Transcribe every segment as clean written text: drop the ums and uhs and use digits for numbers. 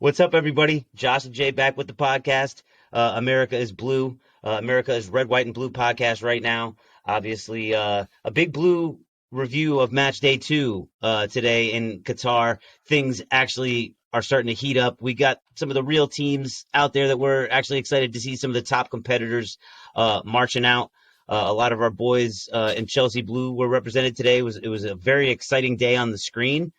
What's up, everybody? Josh and Jay back with the podcast. America is Blue. America is Red, White, and Blue podcast right now. Obviously, a big blue review of match day two today in Qatar. Things actually are starting to heat up. We got some of the real teams out there that we're actually excited to see some of the top competitors marching out. A lot of our boys in Chelsea Blue were represented today. It was a very exciting day on the screen.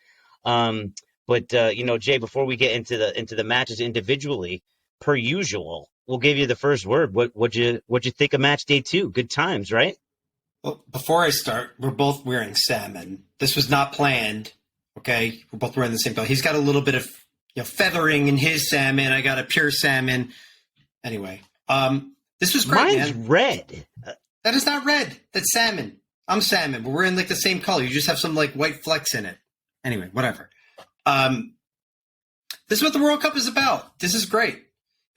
But Jay, before we get into the matches individually, per usual, we'll give you the first word. What'd you think of match day two? Good times, right? Well, before I start, we're both wearing salmon. This was not planned. Okay, we're both wearing the same color. He's got a little bit of feathering in his salmon. I got a pure salmon. Anyway, this was great. Mine's man. red. That is not red. That's salmon. I'm salmon, but we're in like the same color. You just have some like white flecks in it. Anyway, whatever. This is what the World Cup is about. This is great.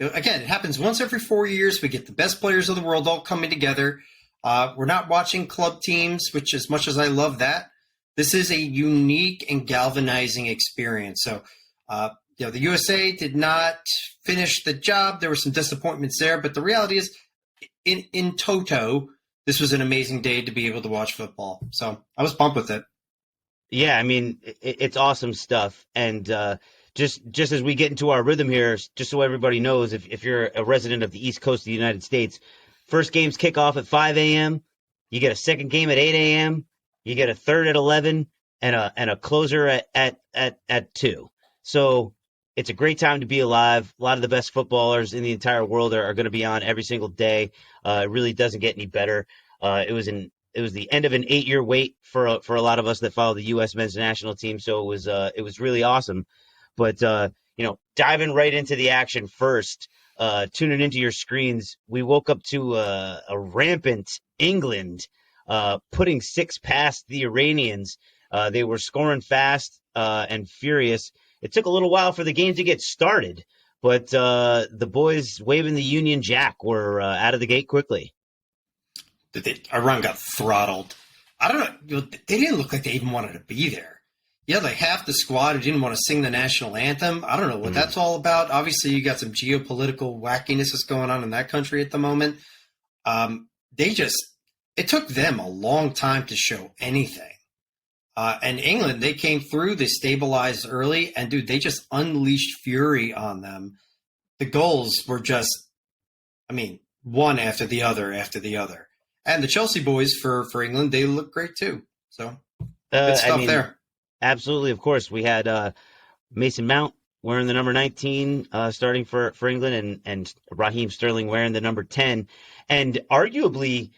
Again, it happens once every 4 years. We get the best players of the world all coming together. We're not watching club teams, which as much as I love that, this is a unique and galvanizing experience. So, the USA did not finish the job. There were some disappointments there, but the reality is in toto, this was an amazing day to be able to watch football. So I was pumped with it. Yeah, I mean, it's awesome stuff. And just as we get into our rhythm here, just so everybody knows, if you're a resident of the East Coast of the United States, first games kick off at 5 a.m. You get a second game at 8 a.m. You get a third at 11 and a closer at 2. So it's a great time to be alive. A lot of the best footballers in the entire world are going to be on every single day. It really doesn't get any better. It was the end of an 8-year wait for a lot of us that follow the U.S. men's national team. So it was really awesome. But diving right into the action first, tuning into your screens, we woke up to a rampant England putting 6 past the Iranians. They were scoring fast and furious. It took a little while for the game to get started, but the boys waving the Union Jack were out of the gate quickly. Iran got throttled. I don't know. They didn't look like they even wanted to be there. Yeah, like half the squad who didn't want to sing the national anthem. I don't know what that's all about. Obviously, you got some geopolitical wackiness that's going on in that country at the moment. It took them a long time to show anything. And England, they came through, they stabilized early, and dude, they just unleashed fury on them. The goals were just, one after the other after the other. And the Chelsea boys for England, they look great too. So good stuff there. Absolutely, of course. We had Mason Mount wearing the number 19, starting for England, and Raheem Sterling wearing the number 10. And arguably,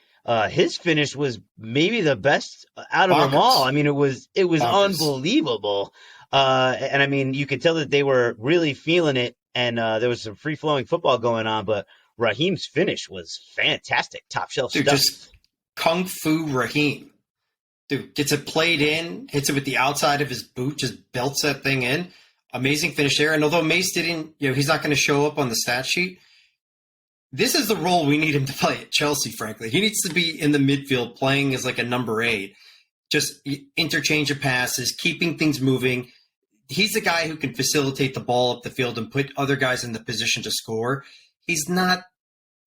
his finish was maybe the best out of them all. I mean, it was unbelievable. And I mean, you could tell that they were really feeling it, and there was some free-flowing football going on, but Raheem's finish was fantastic. Top shelf stuff. Just Kung Fu Raheem. Dude, gets it played in, hits it with the outside of his boot, just belts that thing in. Amazing finish there. And although Mace didn't, he's not going to show up on the stat sheet, this is the role we need him to play at Chelsea, frankly. He needs to be in the midfield playing as like a number 8. Just interchange of passes, keeping things moving. He's the guy who can facilitate the ball up the field and put other guys in the position to score. He's not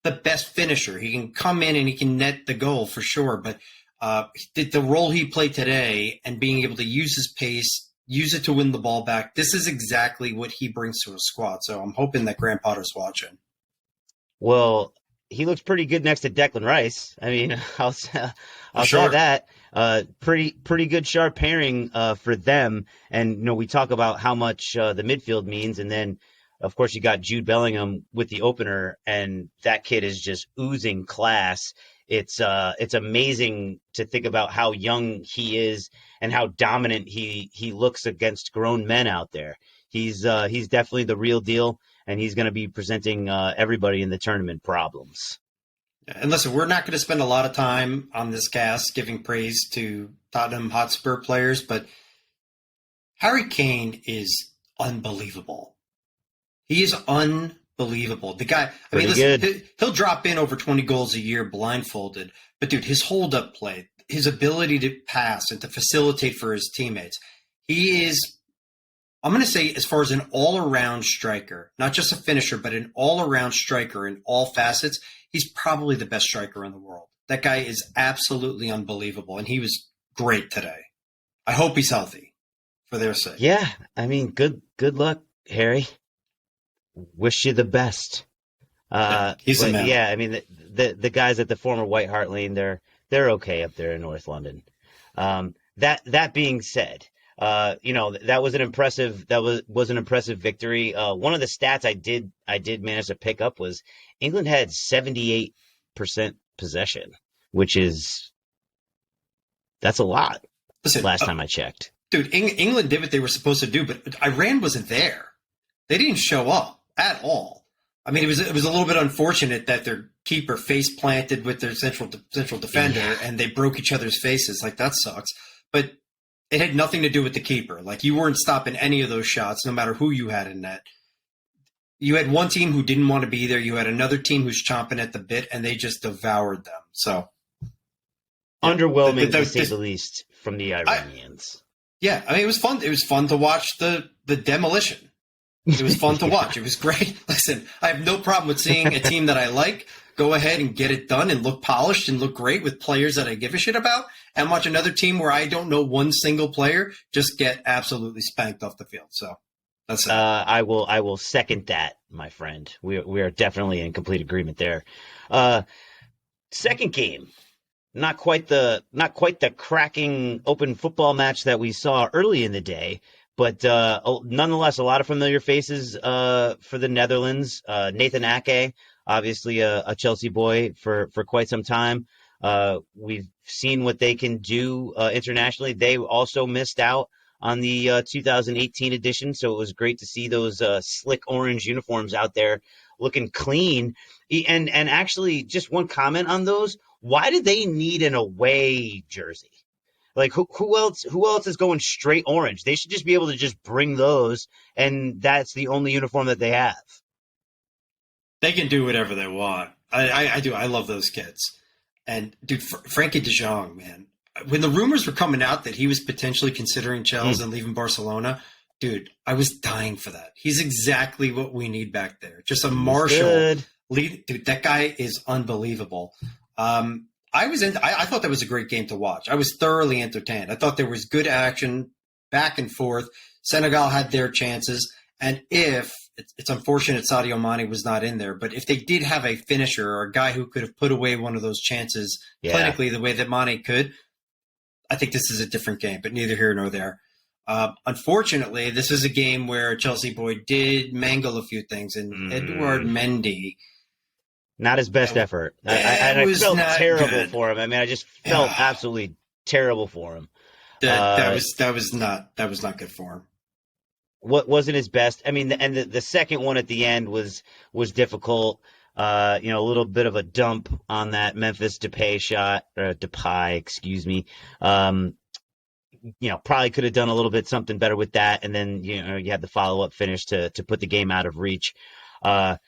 the best finisher. He can come in and he can net the goal for sure, but the role he played today and being able to use his pace, use it to win the ball back, this is exactly what he brings to a squad. So I'm hoping that Graham Potter's watching. Well, he looks pretty good next to Declan Rice. I mean, I'll say that. Pretty good sharp pairing for them. And, we talk about how much the midfield means. And then, of course, you got Jude Bellingham with the opener, and that kid is just oozing class. It's amazing to think about how young he is and how dominant he looks against grown men out there. He's definitely the real deal, and he's going to be presenting everybody in the tournament problems. And listen, we're not going to spend a lot of time on this cast giving praise to Tottenham Hotspur players, but Harry Kane is unbelievable. He is unbelievable. The guy, he'll drop in over 20 goals a year blindfolded, but dude, his hold-up play, his ability to pass and to facilitate for his teammates, he is I'm going to say, as far as an all-around striker, not just a finisher, but an all-around striker in all facets, he's probably the best striker in the world. That guy is absolutely unbelievable, and he was great today. I hope he's healthy for their sake. Yeah, I mean, good luck, Harry. Wish you the best. He's the man. Yeah, I mean, the guys at the former White Hart Lane, they're okay up there in North London. That being said, that was an impressive victory. One of the stats I did manage to pick up was England had 78% possession, which that's a lot. Listen, last time I checked. Dude, England did what they were supposed to do, but Iran wasn't there. They didn't show up at all. I mean, it was a little bit unfortunate that their keeper face planted with their central defender, and they broke each other's faces. Like, that sucks. But it had nothing to do with the keeper. Like, you weren't stopping any of those shots, no matter who you had in net. You had one team who didn't want to be there. You had another team who's chomping at the bit, and they just devoured them. So underwhelming, to say the least, from the Iranians. I mean, it was fun. It was fun to watch the demolition. It was fun to watch. It was great. Listen, I have no problem with seeing a team that I like go ahead and get it done and look polished and look great with players that I give a shit about, and watch another team where I don't know one single player just get absolutely spanked off the field. So that's it. I will second that, my friend. We are definitely in complete agreement there. Second game. Not quite the cracking open football match that we saw early in the day, but nonetheless, a lot of familiar faces for the Netherlands. Nathan Ake, obviously a Chelsea boy for quite some time. We've seen what they can do internationally. They also missed out on the 2018 edition, so it was great to see those slick orange uniforms out there looking clean. And actually, just one comment on those. Why do they need an away jersey? Like, who else is going straight orange? They should just be able to just bring those, and that's the only uniform that they have. They can do whatever they want. I do. I love those kids. And, dude, Frankie de Jong, man. When the rumors were coming out that he was potentially considering Chelsea and leaving Barcelona, dude, I was dying for that. He's exactly what we need back there. Just a marshal lead. Dude, that guy is unbelievable. I thought that was a great game to watch. I was thoroughly entertained. I thought there was good action back and forth. Senegal had their chances. And if it's unfortunate Sadio Mane was not in there, but if they did have a finisher or a guy who could have put away one of those chances clinically the way that Mane could, I think this is a different game, but neither here nor there. Unfortunately, this is a game where a Chelsea boy did mangle a few things, and Edouard Mendy. Not his best effort. I felt terrible for him. I mean, I just felt absolutely terrible for him. That was not good for him. What wasn't his best? I mean, the second one at the end was difficult. A little bit of a dump on that Memphis Depay shot, or Depay, excuse me. Probably could have done a little bit something better with that, and then you had the follow up finish to put the game out of reach. I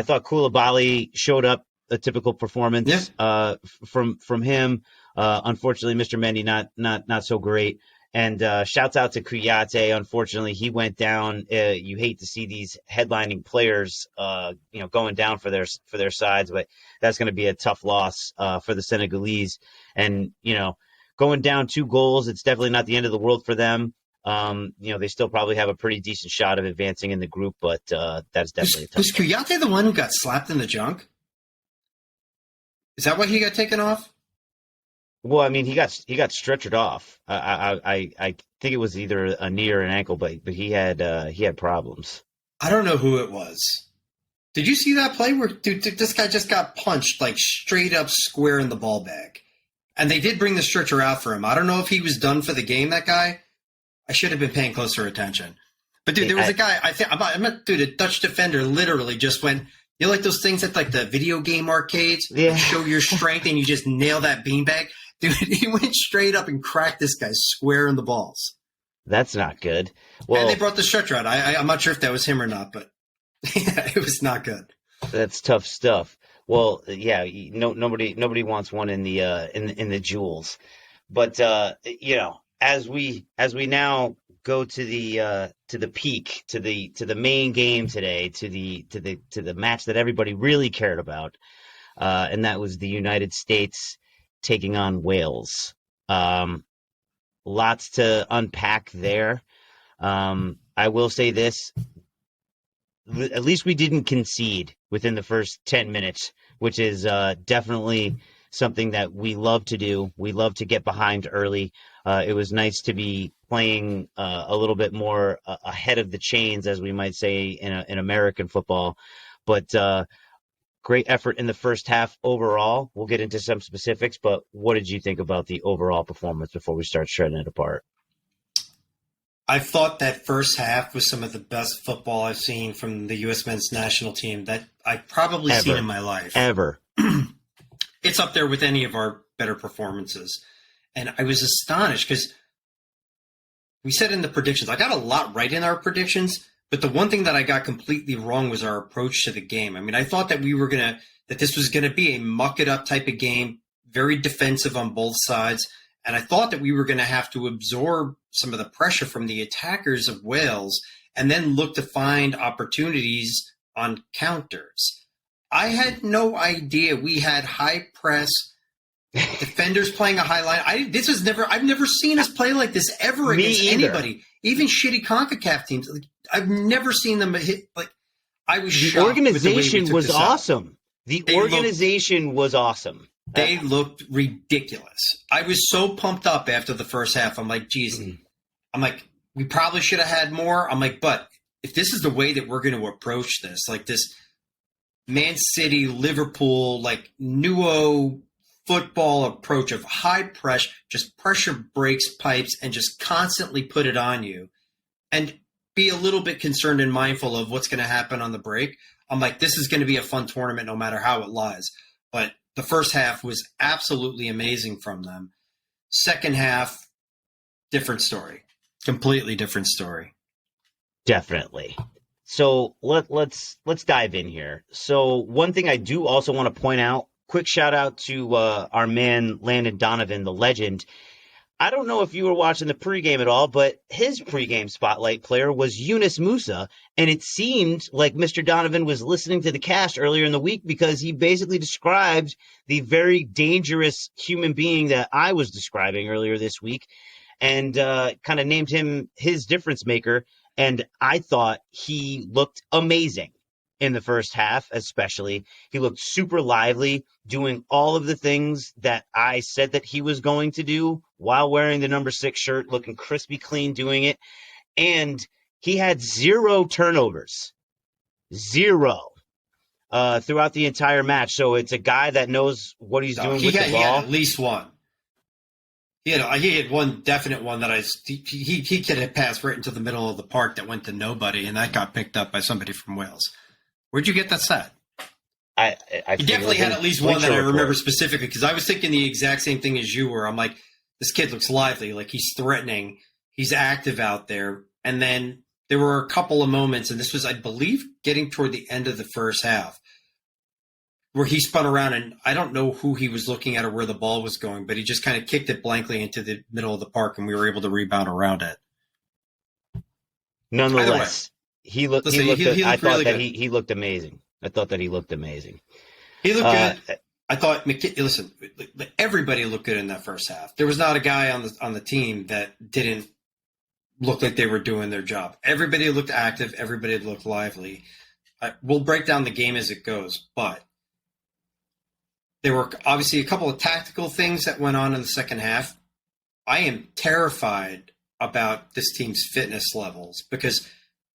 thought Koulibaly showed up a typical performance from him. Unfortunately, Mr. Mendy not so great. And shouts out to Kouyaté. Unfortunately, he went down. You hate to see these headlining players, going down for their sides, but that's going to be a tough loss for the Senegalese. And going down 2 goals, it's definitely not the end of the world for them. They still probably have a pretty decent shot of advancing in the group, but that's definitely a tough. Was Kouyaté the one who got slapped in the junk? Is that why he got taken off? Well, I mean, he got stretchered off. I think it was either a knee or an ankle, but he had problems. I don't know who it was. Did you see that play where this guy just got punched like straight up square in the ball bag, and they did bring the stretcher out for him. I don't know if he was done for the game. That guy, I should have been paying closer attention. But dude, there was a guy. A Dutch defender literally just went. Like those things at like the video game arcades, show your strength and you just nail that beanbag. Dude, he went straight up and cracked this guy square in the balls. That's not good. Well, and they brought the stretcher out. I'm not sure if that was him or not, but it was not good. That's tough stuff. Well, yeah, nobody wants one in the jewels. But as we now go to the peak, to the main game today, to the match that everybody really cared about, and that was the United States taking on Wales. Lots to unpack there. I will say this: at least we didn't concede within the first 10 minutes, which is definitely something that we love to do. We love to get behind early. It was nice to be playing a little bit more ahead of the chains, as we might say in American football. But great effort in the first half overall. We'll get into some specifics, but what did you think about the overall performance before we start shredding it apart? I thought that first half was some of the best football I've seen from the U.S. men's national team that I've probably seen in my life. Ever. It's up there with any of our better performances. And I was astonished because we said in the predictions, I got a lot right in our predictions, but the one thing that I got completely wrong was our approach to the game. I mean, I thought that that this was going to be a muck it up type of game, very defensive on both sides. And I thought that we were going to have to absorb some of the pressure from the attackers of Wales and then look to find opportunities on counters. I had no idea we had high press defenders playing a high line. I've never seen us play like this ever against anybody, even shitty CONCACAF teams. Like, I've never seen them hit. Like, I was shocked. The organization with the way we took was this out. awesome. The organization was awesome. They looked ridiculous. I was so pumped up after the first half. I'm like, geez, I'm like, we probably should have had more. I'm like, but if this is the way that we're going to approach this, like this Man City, Liverpool, like Nuo football approach of high pressure, just pressure breaks pipes and just constantly put it on you and be a little bit concerned and mindful of what's going to happen on the break. I'm like, this is going to be a fun tournament no matter how it lies. But the first half was absolutely amazing from them. Second half, different story. Completely different story. Definitely. So let's dive in here. So one thing I do also want to point out, quick shout out to our man Landon Donovan, the legend. I don't know if you were watching the pregame at all, but his pregame spotlight player was Yunus Musa, and it seemed like Mr. Donovan was listening to the cast earlier in the week because he basically described the very dangerous human being that I was describing earlier this week and kind of named him his difference maker. And I thought he looked amazing in the first half, especially. He looked super lively, doing all of the things that I said that he was going to do while wearing the number 6 shirt, looking crispy clean doing it. And he had 0 turnovers. 0. Throughout the entire match. So it's a guy that knows what he's doing with the ball. He had at least one. He had one definite one that he could have passed right into the middle of the park that went to nobody, and that got picked up by somebody from Wales. Where'd you get that stat? I he definitely had at least one that I remember specifically because I was thinking the exact same thing as you were. I'm like, this kid looks lively, like he's threatening, he's active out there. And then there were a couple of moments, and this was, I believe, getting toward the end of the first half, where he spun around, and I don't know who he was looking at or where the ball was going, but he just kind of kicked it blankly into the middle of the park, and we were able to rebound around it. Nonetheless, he looked I thought that he looked amazing. I thought that he looked amazing. He looked good. I thought, listen, everybody looked good in that first half. There was not a guy on the team that didn't look like they were doing their job. Everybody looked active. Everybody looked lively. We'll break down the game as it goes, but there were obviously a couple of tactical things that went on in the second half. I am terrified about this team's fitness levels because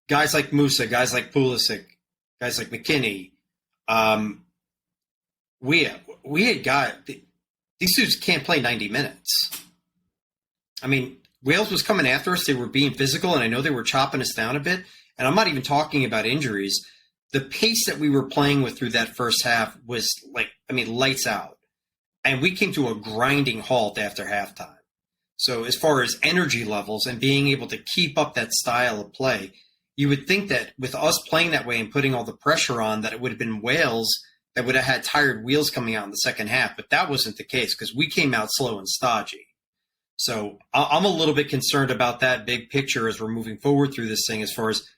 guys like Musa, guys like Pulisic, guys like McKinney, we had got these dudes can't play 90 minutes. I mean, Wales was coming after us. They were being physical, and I know they were chopping us down a bit. And I'm not even talking about injuries. The pace that we were playing with through that first half was lights out. And we came to a grinding halt after halftime. So as far as energy levels and being able to keep up that style of play, you would think that with us playing that way and putting all the pressure on, that it would have been Wales that would have had tired wheels coming out in the second half. But that wasn't the case because we came out slow and stodgy. So I'm a little bit concerned about that big picture as we're moving forward through this thing, as far as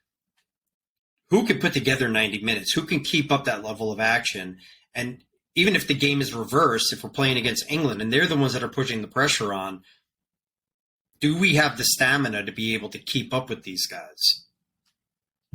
who can put together 90 minutes, who can keep up that level of action. And even if the game is reversed, if we're playing against England and they're the ones that are pushing the pressure on, do we have the stamina to be able to keep up with these guys?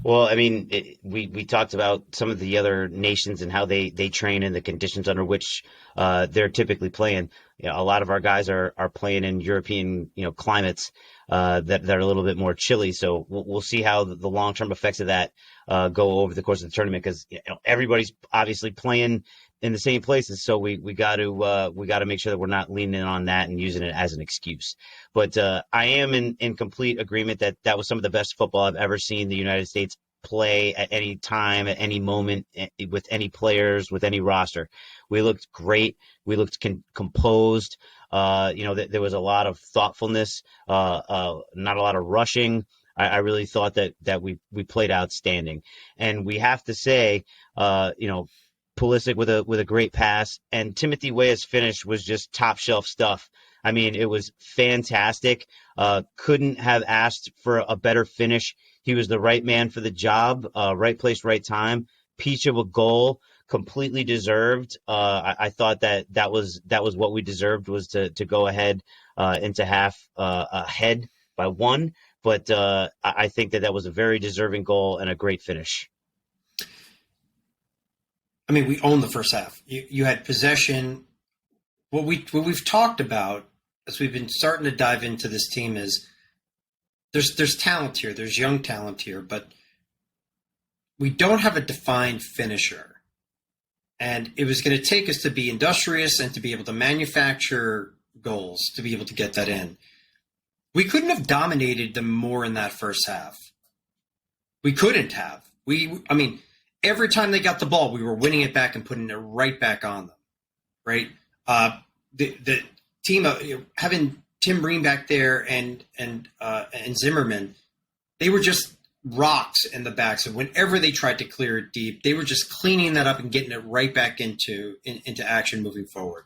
Well, I mean, we talked about some of the other nations and how they train and the conditions under which they're typically playing. You know, a lot of our guys are playing in European, climates that are a little bit more chilly. So we'll see how the long term effects of that go over the course of the tournament, because everybody's obviously playing in the same places. So we got to make sure that we're not leaning on that and using it as an excuse. But I am in complete agreement that that was some of the best football I've ever seen the United States play at any time, at any moment, with any players, with any roster. We looked great. We looked composed. There was a lot of thoughtfulness, not a lot of rushing. I really thought that we played outstanding. And we have to say, Pulisic with a great pass, and Timothy Weah's finish was just top shelf stuff. I mean, it was fantastic. Couldn't have asked for a better finish. He was the right man for the job, right place, right time. Peach of a goal, completely deserved. I thought that was what we deserved, was to go ahead into half ahead by one. But I think that was a very deserving goal and a great finish. I mean, we owned the first half. You had possession. What we've talked about as we've been starting to dive into this team is there's talent here. There's young talent here, but we don't have a defined finisher. And it was going to take us to be industrious and to be able to manufacture goals to be able to get that in. We couldn't have dominated them more in that first half. We couldn't have. Every time they got the ball, we were winning it back and putting it right back on them, right? The team having Tim Breen back there and Zimmerman, they were just rocks in the back. So whenever they tried to clear it deep, they were just cleaning that up and getting it right back into action moving forward.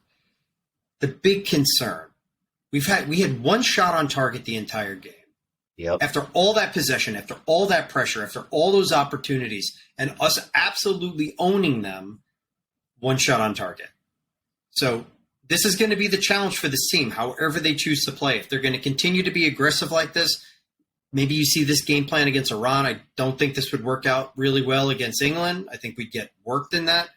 The big concern, we had one shot on target the entire game. Yep. After all that possession, after all that pressure, after all those opportunities, and us absolutely owning them, one shot on target. So this is going to be the challenge for this team, however they choose to play. If they're going to continue to be aggressive like this, maybe you see this game plan against Iran. I don't think this would work out really well against England. I think we'd get worked in that.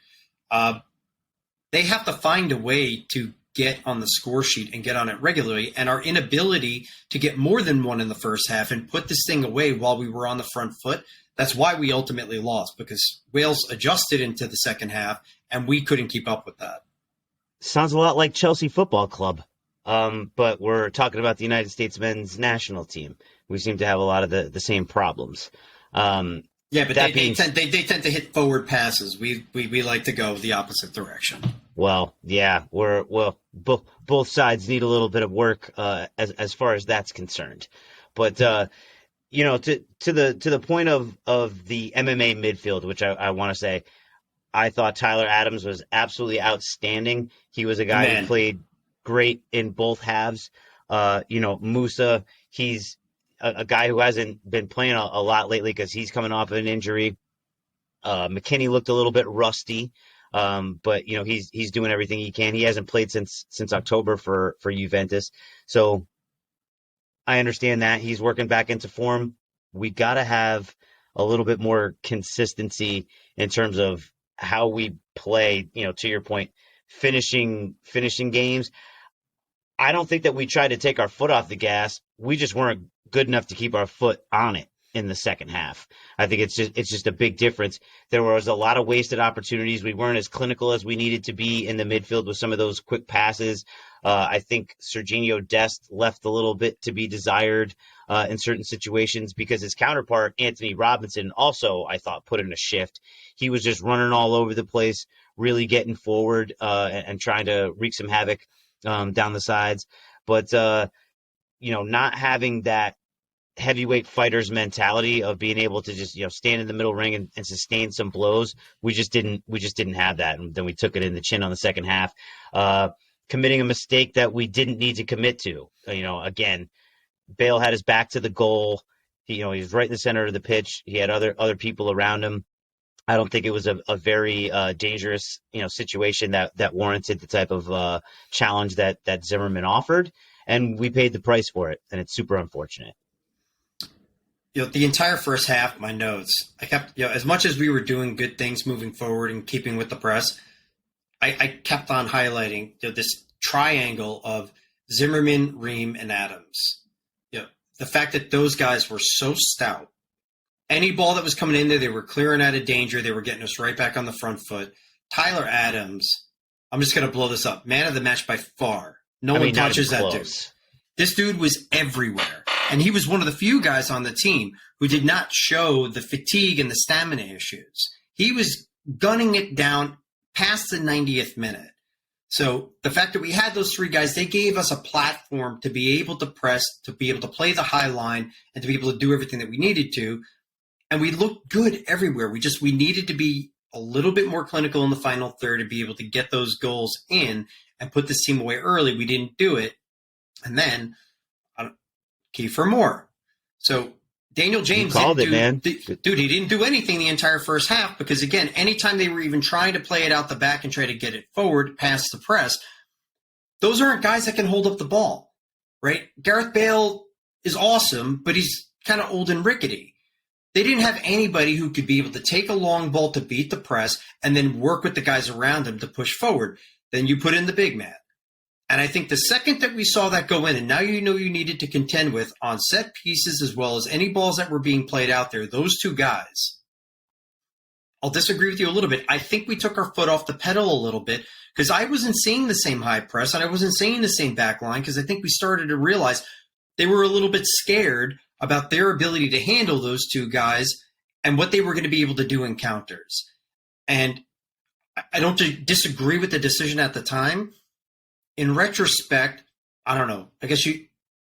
They have to find a way to get on the score sheet and get on it regularly, and our inability to get more than one in the first half and put this thing away while we were on the front foot, that's why we ultimately lost, because Wales adjusted into the second half and we couldn't keep up with that. Sounds a lot like Chelsea Football Club, but we're talking about the United States men's national team. We seem to have a lot of the same problems. Yeah, but they tend to hit forward passes. We like to go the opposite direction. Well, yeah, both sides need a little bit of work as far as that's concerned. But to the point of the MMA midfield, which I want to say, I thought Tyler Adams was absolutely outstanding. He was a guy who played great in both halves. Musa, he's a guy who hasn't been playing a lot lately because he's coming off of an injury. McKinney looked a little bit rusty, but he's doing everything he can. He hasn't played since October for Juventus, so I understand that he's working back into form. We got to have a little bit more consistency in terms of how we play. To your point, finishing games. I don't think that we tried to take our foot off the gas. We just weren't good enough to keep our foot on it in the second half. I think it's just a big difference. There was a lot of wasted opportunities. We weren't as clinical as we needed to be in the midfield with some of those quick passes. I think Serginho Dest left a little bit to be desired in certain situations, because his counterpart, Anthony Robinson, also, I thought, put in a shift. He was just running all over the place, really getting forward and trying to wreak some havoc down the sides. But, not having that heavyweight fighters mentality of being able to just stand in the middle ring and sustain some blows, we just didn't have that, and then we took it in the chin on the second half. committing a mistake that we didn't need to commit to. Again, Bale had his back to the goal. He was right in the center of the pitch. He had other people around him. I don't think it was a very dangerous, situation that warranted the type of challenge that Zimmerman offered, and we paid the price for it, and it's super unfortunate. The entire first half, my notes, I kept, as much as we were doing good things moving forward and keeping with the press, I kept on highlighting this triangle of Zimmerman, Ream, and Adams. The fact that those guys were so stout. Any ball that was coming in there, they were clearing out of danger. They were getting us right back on the front foot. Tyler Adams, I'm just going to blow this up. Man of the match by far. No one touches that dude. This dude was everywhere. And he was one of the few guys on the team who did not show the fatigue and the stamina issues. He was gunning it down past the 90th minute. So the fact that we had those three guys, they gave us a platform to be able to press, to be able to play the high line, and to be able to do everything that we needed to. And we looked good everywhere. We needed to be a little bit more clinical in the final third to be able to get those goals in and put this team away early. We didn't do it. And then Kiefer Moore. So Daniel James called it, man. Dude, he didn't do anything the entire first half because, again, anytime they were even trying to play it out the back and try to get it forward past the press, those aren't guys that can hold up the ball, right? Gareth Bale is awesome, but he's kind of old and rickety. They didn't have anybody who could be able to take a long ball to beat the press and then work with the guys around him to push forward. Then you put in the big man. And I think the second that we saw that go in, and now you needed to contend with on set pieces as well as any balls that were being played out there, those two guys, I'll disagree with you a little bit. I think we took our foot off the pedal a little bit because I wasn't seeing the same high press and I wasn't seeing the same back line because I think we started to realize they were a little bit scared about their ability to handle those two guys and what they were going to be able to do in counters. And I don't disagree with the decision at the time. In retrospect, I don't know. I guess you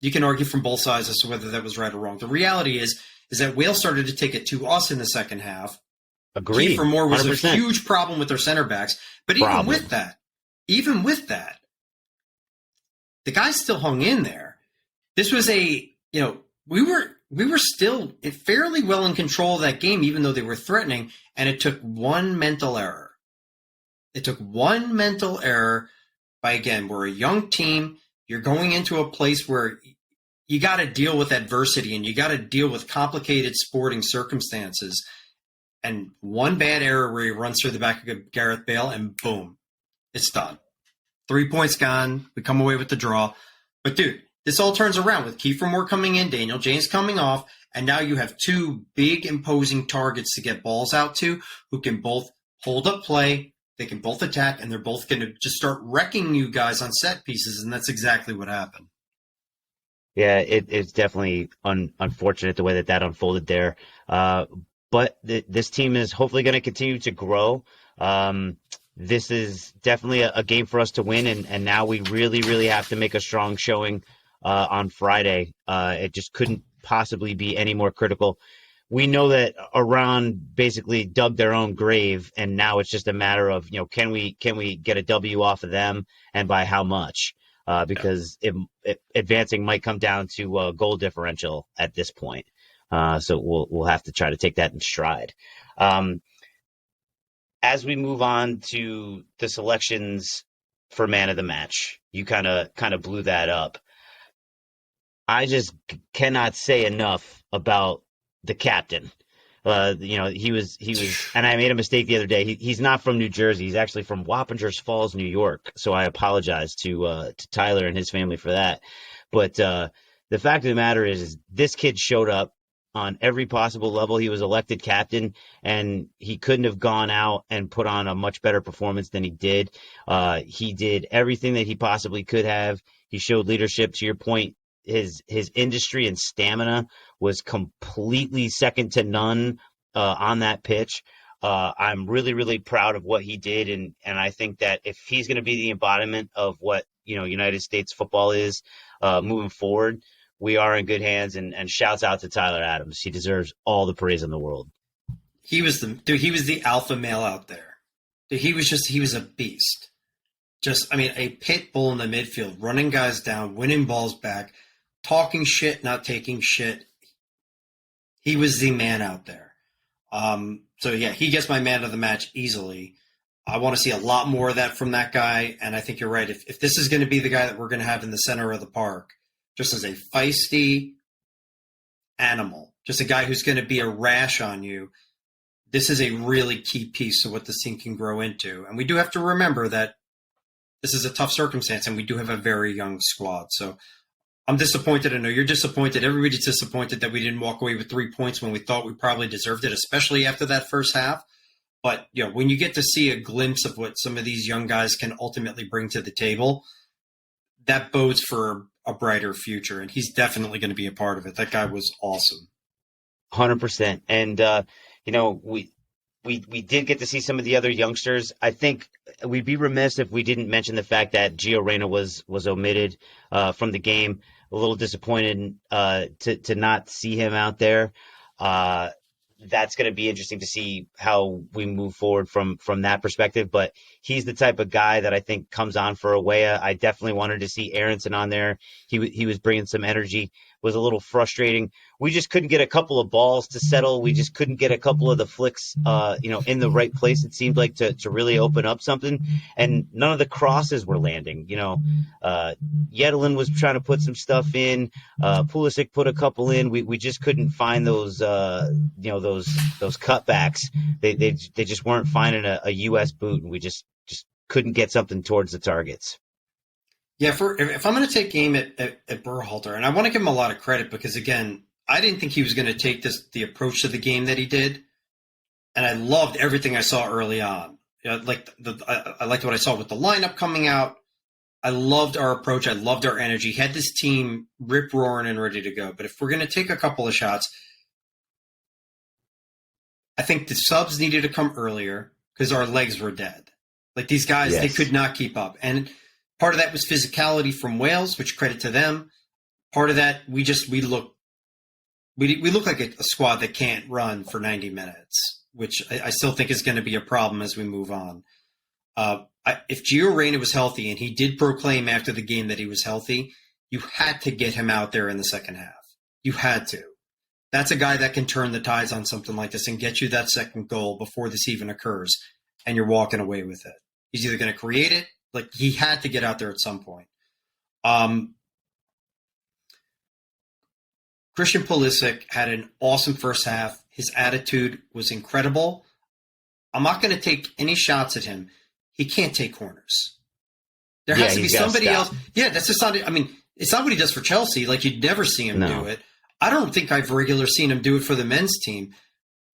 can argue from both sides as to whether that was right or wrong. The reality is that Wales started to take it to us in the second half. Agreed. Kiefer Moore was 100%. a huge problem with their center backs. But even with that, the guys still hung in there. This was we were still fairly well in control of that game, even though they were threatening, and it took one mental error. By, again, we're a young team. You're going into a place where you got to deal with adversity and you got to deal with complicated sporting circumstances. And one bad error where he runs through the back of Gareth Bale and boom, it's done. 3 points gone. We come away with the draw. But, dude, this all turns around with Kiefer Moore coming in, Daniel James coming off, and now you have two big imposing targets to get balls out to who can both hold up play. They can both attack, and they're both going to just start wrecking you guys on set pieces, and that's exactly what happened. Yeah, it's definitely unfortunate the way that unfolded there. But this team is hopefully going to continue to grow. This is definitely a game for us to win, and now we really, really have to make a strong showing on Friday. It just couldn't possibly be any more critical. We know that Iran basically dug their own grave, and now it's just a matter of, can we get a W off of them, and by how much? Because advancing might come down to goal differential at this point. So we'll have to try to take that in stride. As we move on to the selections for man of the match, you kind of blew that up. I just cannot say enough about the captain. He was, and I made a mistake the other day. He's not from New Jersey. He's actually from Wappingers Falls, New York. So I apologize to Tyler and his family for that. But the fact of the matter is this kid showed up on every possible level. He was elected captain, and he couldn't have gone out and put on a much better performance than he did. He did everything that he possibly could have. He showed leadership. To your point, his industry and stamina was completely second to none on that pitch. I'm really, really proud of what he did, and I think that if he's going to be the embodiment of what United States football is moving forward, we are in good hands. And shouts out to Tyler Adams. He deserves all the praise in the world. He was the alpha male out there. Dude, he was a beast. just, I mean, a pit bull in the midfield, running guys down, winning balls back, talking shit, not taking shit. He was the man out there. So yeah, he gets my man of the match easily. I want to see a lot more of that from that guy, and I think you're right. If this is going to be the guy that we're going to have in the center of the park, just as a feisty animal, just a guy who's going to be a rash on you, this is a really key piece of what this team can grow into. And we do have to remember that this is a tough circumstance, and we do have a very young squad. So I'm disappointed. I know you're disappointed. Everybody's disappointed that we didn't walk away with 3 points when we thought we probably deserved it, especially after that first half. But you know, when you get to see a glimpse of what some of these young guys can ultimately bring to the table, that bodes for a brighter future. And he's definitely going to be a part of it. That guy was awesome. 100%. And you know, we did get to see some of the other youngsters. I think we'd be remiss if we didn't mention the fact that Gio Reyna was omitted from the game. A little disappointed to not see him out there. That's going to be interesting to see how we move forward from that perspective. But he's the type of guy that I think comes on for Awea. I definitely wanted to see Aronson on there. He was bringing some energy. Was a little frustrating. We just couldn't get a couple of balls to settle. We just couldn't get a couple of the flicks, in the right place. It seemed like to really open up something, and none of the crosses were landing. Yedlin was trying to put some stuff in. Pulisic put a couple in. We just couldn't find those cutbacks. They just weren't finding a U.S. boot, and we just couldn't get something towards the targets. Yeah, if I'm going to take aim at Berhalter, and I want to give him a lot of credit because, again, I didn't think he was going to take the approach to the game that he did, and I loved everything I saw early on. I liked what I saw with the lineup coming out. I loved our approach. I loved our energy. He had this team rip-roaring and ready to go. But if we're going to take a couple of shots, I think the subs needed to come earlier because our legs were dead. Like these guys, Yes. They could not keep up. And part of that was physicality from Wales, which credit to them. Part of that, we look like a squad that can't run for 90 minutes, which I still think is going to be a problem as we move on. If Gio Reyna was healthy, and he did proclaim after the game that he was healthy, you had to get him out there in the second half. You had to. That's a guy that can turn the tides on something like this and get you that second goal before this even occurs, and you're walking away with it. He's either going to create it, like he had to get out there at some point. Christian Pulisic had an awesome first half. His attitude was incredible. I'm not going to take any shots at him. He can't take corners. There has to be somebody else. Yeah, that's just not. I mean, it's not what he does for Chelsea. Like you'd never see him do it. I don't think I've regularly seen him do it for the men's team.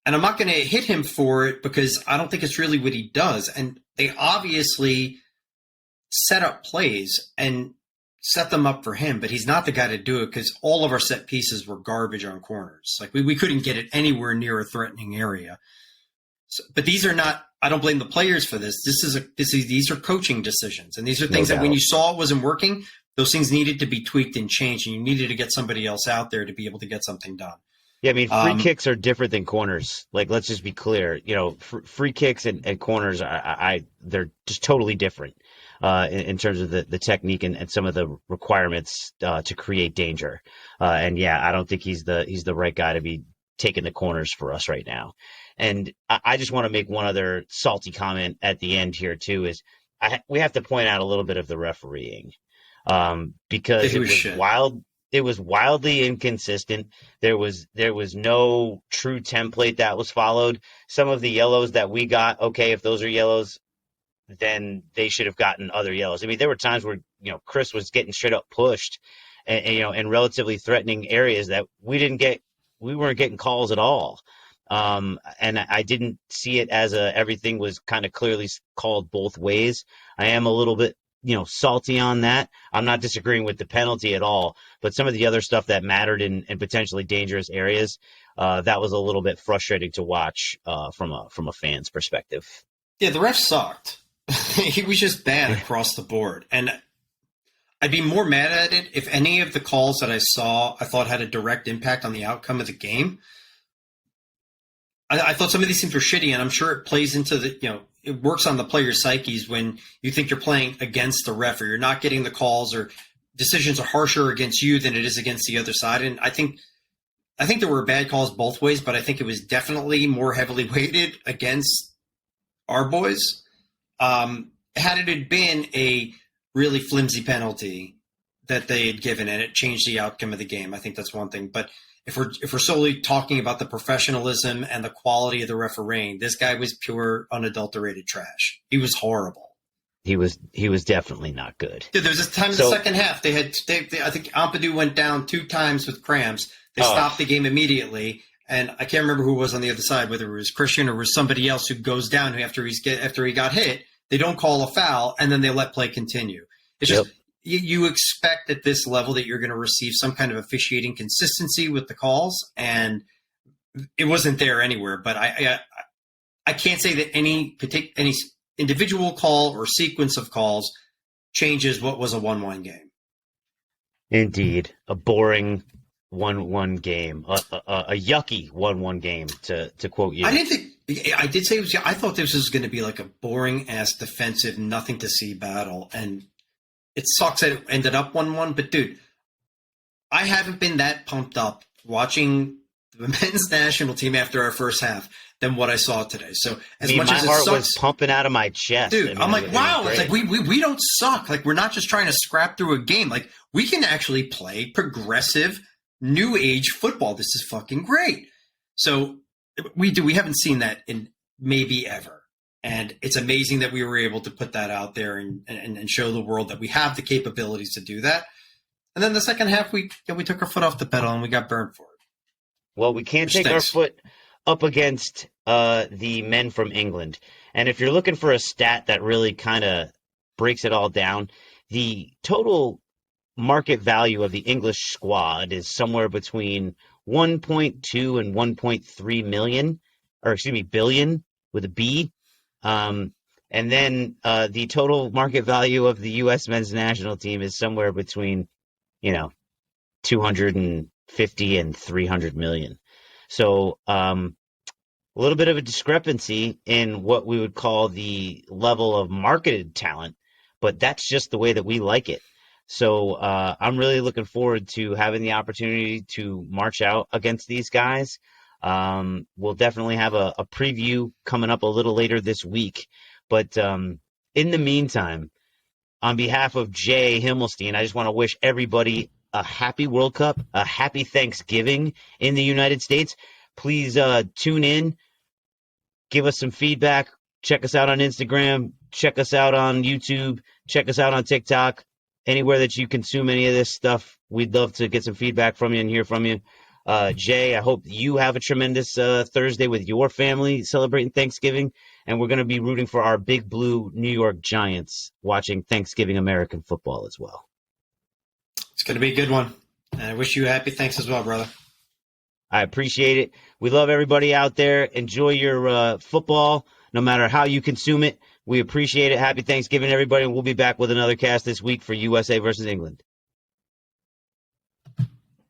And I'm not going to hit him for it because I don't think it's really what he does. And they obviously set up plays and set them up for him, but he's not the guy to do it because all of our set pieces were garbage on corners. Like we couldn't get it anywhere near a threatening area. So, but these are not. I don't blame the players for this. These are coaching decisions, and these are things that when you saw it wasn't working, those things needed to be tweaked and changed, and you needed to get somebody else out there to be able to get something done. Yeah, I mean, free kicks are different than corners. Like, let's just be clear. Free kicks and corners, they're just totally different in terms of the technique and some of the requirements to create danger. And yeah, I don't think he's the right guy to be taking the corners for us right now. And I just want to make one other salty comment at the end here too. Is we have to point out a little bit of the refereeing because it was wild. It was wildly inconsistent. There was no true template that was followed. Some of the yellows that we got, okay, if those are yellows, then they should have gotten other yellows. I mean, there were times where Chris was getting straight up pushed, and in relatively threatening areas that we weren't getting calls at all. And I didn't see it as everything was kind of clearly called both ways. I am a little bit salty on that. I'm not disagreeing with the penalty at all, but some of the other stuff that mattered in potentially dangerous areas, that was a little bit frustrating to watch from a fan's perspective. Yeah, the ref sucked. He was just bad across the board. And I'd be more mad at it if any of the calls that I saw I thought had a direct impact on the outcome of the game. I thought some of these things were shitty, and I'm sure it plays into it works on the player's psyches when you think you're playing against the ref or you're not getting the calls or decisions are harsher against you than it is against the other side. And I think there were bad calls both ways, but I think it was definitely more heavily weighted against our boys. Had it had been a really flimsy penalty that they had given and it changed the outcome of the game, I think that's one thing. But if we're solely talking about the professionalism and the quality of the refereeing, this guy was pure unadulterated trash. He was horrible. He was definitely not good. Dude, there was a time in the second half they I think Ampadu went down 2 times with cramps. They stopped the game immediately, and I can't remember who was on the other side, whether it was Christian or was somebody else who goes down after he got hit. They don't call a foul, and then they let play continue. It's just you expect at this level that you're going to receive some kind of officiating consistency with the calls, and it wasn't there anywhere. But I can't say that any individual call or sequence of calls changes what was a 1-1 game. Indeed, a boring 1-1 game, a yucky 1-1 game. To quote you, I did say it was. I thought this was going to be like a boring ass defensive, nothing to see battle, and it sucks that it ended up 1-1. But dude, I haven't been that pumped up watching the men's national team after our first half than what I saw today. So as much as it sucks, my heart was pumping out of my chest. Dude, I'm like, wow, it's like we don't suck. Like we're not just trying to scrap through a game. Like we can actually play progressive, new age football. This is fucking great. So we haven't seen that in maybe ever. And it's amazing that we were able to put that out there and show the world that we have the capabilities to do that. And then the second half, we took our foot off the pedal and we got burned for it. Well, we can't take our foot up against the men from England. And if you're looking for a stat that really kind of breaks it all down, the total market value of the English squad is somewhere between 1.2 and 1.3 billion with a B. And then the total market value of the U.S. men's national team is somewhere between, 250 and 300 million. So a little bit of a discrepancy in what we would call the level of marketed talent, but that's just the way that we like it. So I'm really looking forward to having the opportunity to march out against these guys. We'll definitely have a preview coming up a little later this week. But in the meantime, on behalf of Jay Himmelstein, I just want to wish everybody a happy World Cup, a happy Thanksgiving in the United States. Please tune in, give us some feedback, check us out on Instagram, check us out on YouTube, check us out on TikTok. Anywhere that you consume any of this stuff, we'd love to get some feedback from you and hear from you. Jay, I hope you have a tremendous Thursday with your family celebrating Thanksgiving, and we're going to be rooting for our big blue New York Giants watching Thanksgiving American football as well. It's going to be a good one. And I wish you a happy thanks as well, brother. I appreciate it. We love everybody out there. Enjoy your football, no matter how you consume it. We appreciate it. Happy Thanksgiving, everybody. And we'll be back with another cast this week for USA versus England.